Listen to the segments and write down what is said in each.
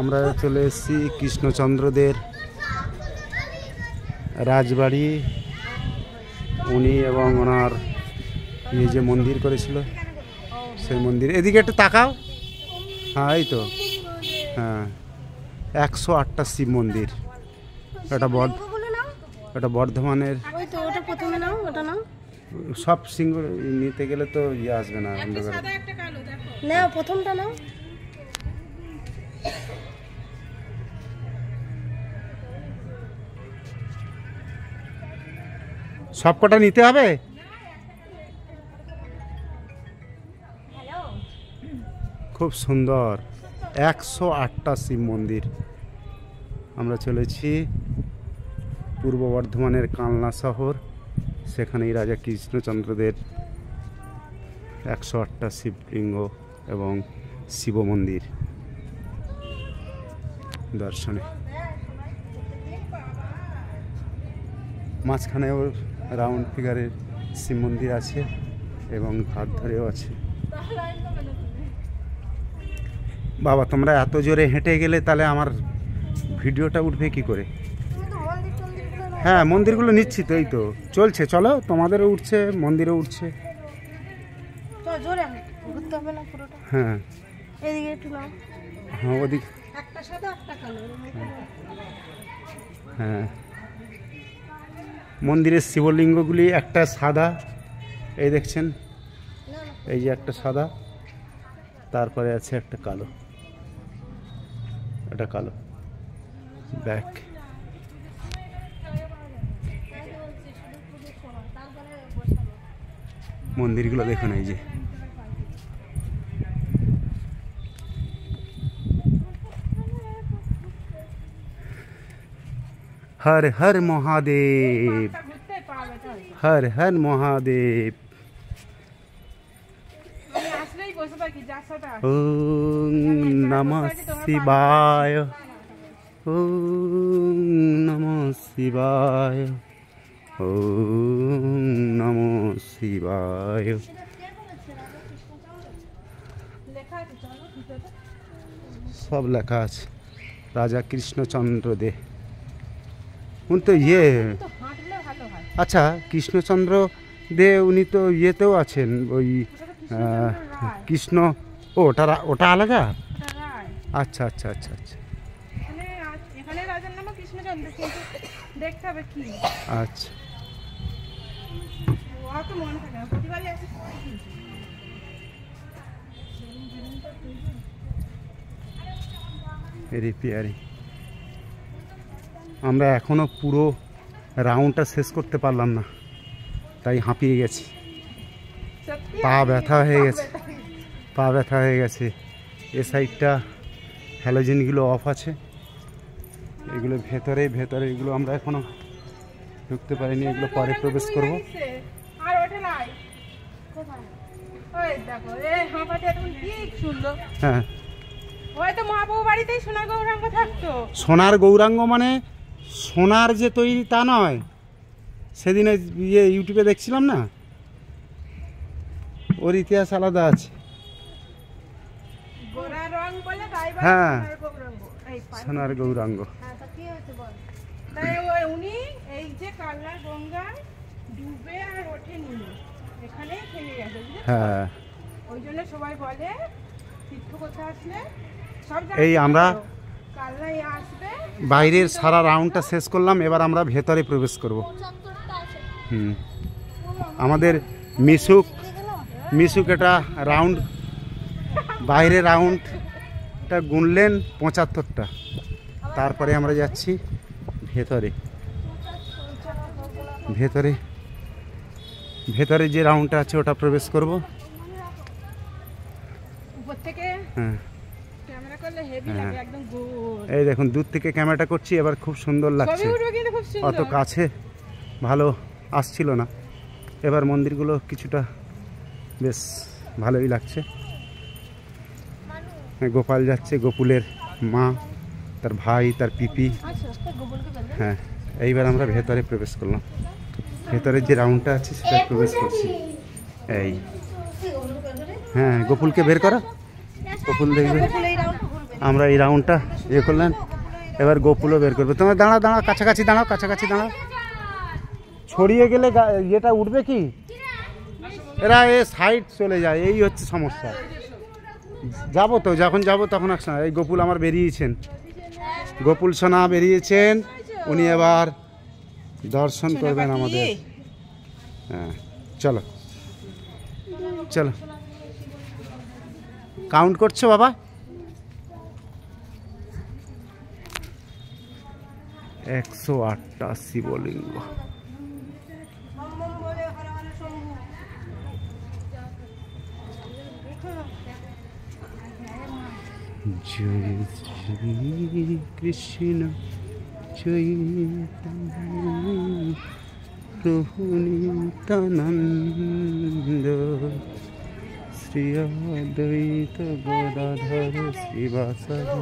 আমরা চলে এসেছি কৃষ্ণচন্দ্রদের রাজবাড়ি। উনি এবং ওনার এই যে মন্দির করেছিল সেই মন্দির। এদিকে একটু তাকাও। হ্যাঁ এই তো, হ্যাঁ 108টা শিব মন্দির। এটা বর্ধমানের। সব সিংহ নিতে গেলে তো ইয়ে আসবে না। প্রথমটা নাও। সব কটা নিতে হবে। খুব সুন্দর 108টা শিব মন্দির। আমরা চলেছি পূর্ব বর্ধমানের কালনা শহর, সেখানেই রাজা কৃষ্ণচন্দ্রদের 108টা শিবলিঙ্গ এবং শিব মন্দির দর্শনে। মাঝখানে ওর রাউন্ড ফিগারের শিব মন্দির আছে এবং ধার ধরেও আছে। বাবা তোমরা এত জোরে হেঁটে গেলে তাহলে আমার ভিডিওটা উঠবে কি করে? হ্যাঁ মন্দিরগুলো নিচ্ছি তো, এই তো চলছে। চলো, তোমাদেরও উঠছে, মন্দিরও উঠছে। হ্যাঁ হ্যাঁ ওদিক। হ্যাঁ মন্দিরের শিবলিঙ্গগুলি একটা সাদা, এই দেখছেন, এই যে একটা সাদা, তারপরে আছে একটা কালো, এটা কালো ব্যাক। মন্দিরগুলো দেখুন, এই যে हर हर महादेव, हर हर महादेव। ओम नमः शिवाय, ओम नमः शिवाय, ओम नमः शिवाय। सब লেখা আছে রাজা কৃষ্ণচন্দ্র দে। উনি তো ইয়ে, আচ্ছা কৃষ্ণচন্দ্র দে উনি তো ইয়েতেও আছেন, ওই কৃষ্ণ। ও ওটা আলাদা। আচ্ছা আচ্ছা আচ্ছা আচ্ছা আচ্ছা। রিপেয়ারিং। আমরা এখনো পুরো রাউন্ডটা শেষ করতে পারলাম না, তাই হাঁপিয়ে গেছি। পা ব্যথা হয়ে গেছে, পা ব্যথা হয়ে গেছে। এ সাইডটা হ্যালোজেনগুলো অফ আছে, এগুলো ভেতরে ভেতরে, এগুলো আমরা এখনো ঢুকতে পারিনি, এগুলো পরে প্রবেশ করব। হ্যাঁ সোনার গৌরাঙ্গ মানে সোনার যে তৈরি তা নয়। সেদিনে ইয়ে ইউটিউবে দেখছিলাম না, ওর ইতিহাস আলাদা আছে। হ্যাঁ সোনার গৌরাঙ্গ। হ্যাঁ এই আমরা বাইরের সারা রাউন্ডটা শেষ করলাম, এবার আমরা ভেতরে প্রবেশ করব। আমাদের মিশুক এটা রাউন্ড, বাইরে রাউন্ডটা গুনলেন 75টা। তারপরে আমরা যাচ্ছি ভেতরে। ভেতরে ভেতরে যে রাউন্ডটা আছে ওটা প্রবেশ করব। হ্যাঁ এই দেখুন দূর থেকে ক্যামেরাটা করছি, এবার খুব সুন্দর লাগছে। অত কাছে ভালো আসছিল না, এবার মন্দিরগুলো কিছুটা বেশ ভালোই লাগছে। গোপাল যাচ্ছে, গোকুলের মা, তার ভাই, তার পিপি। হ্যাঁ এইবার আমরা ভেতরে প্রবেশ করলাম। ভেতরের যে রাউন্ডটা আছে সেটা প্রবেশ করছি। এই হ্যাঁ গোকুলকে বের করো, গোকুল দেখবে। আমরা এই রাউন্ডটা ইয়ে করলেন, এবার গোপুলও বের করবে। তোমার দাঁড়া দাঁড়া, কাছাকাছি দাঁড়াও, কাছাকাছি দাঁড়াও। ছড়িয়ে গেলে ইয়েটা উঠবে কি, এরা এ সাইড চলে যায়, এই হচ্ছে সমস্যা। যাবো তো, যখন যাবো তখন একসাথে। এই গোপুল আমার বেরিয়েছেন, গোপুল সোনা বেরিয়েছেন, উনি এবার দর্শন করবেন আমাদের। হ্যাঁ চলো চলো, কাউন্ট করছো বাবা? 108টা শিবলিঙ্গ। জয় শ্রী কৃষ্ণ চৈতন্য প্রভু নিত্যানন্দ শ্রী অদ্বৈত গদাধর শ্রীবাসাদি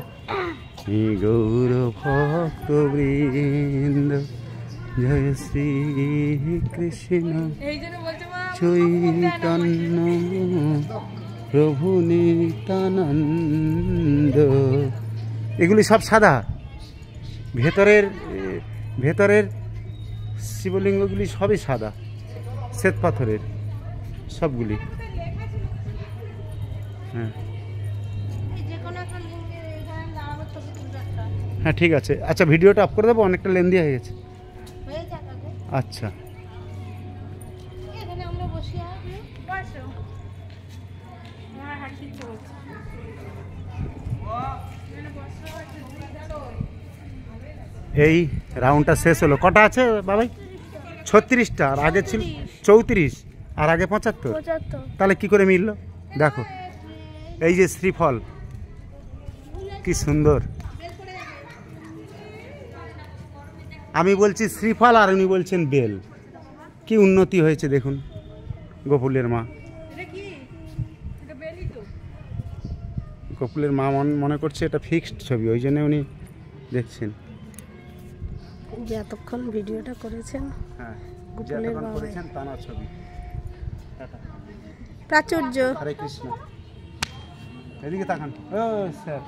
গৌর ভক্ত বৃন্দ। জয় শ্রী কৃষ্ণ চৈতন্য প্রভু নিত্যানন্দ। এগুলি সব সাদা, ভেতরের শিবলিঙ্গগুলি সবই সাদা, শ্বেত পাথরের সবগুলি। হ্যাঁ হ্যাঁ ঠিক আছে। আচ্ছা ভিডিওটা অফ করে দেবো, অনেকটা লেন্দি হয়ে গেছে। আচ্ছা এই রাউন্ডটা শেষ হলো। কটা আছে বাবাই? 36টা, আর আগে ছিল 34, আর আগে 75। তাহলে কি করে মিললো দেখো। এই যে শ্রীফল কি সুন্দর, আমি বলছি শ্রীফল আর উনি বলছেন বেল। কি উন্নতি হয়েছে দেখুন গোপুলের মা। গোপুলের মা মনে করছে এটা ফিক্সড ছবি, ওই জন্য উনি দেখছেন যে এতক্ষণ ভিডিওটা করেছেন। হ্যাঁ গোপুলের মা করেছেন তানার ছবি। প্রাচুর্য। হরে কৃষ্ণ। এদিকে তাকান। ও স্যার।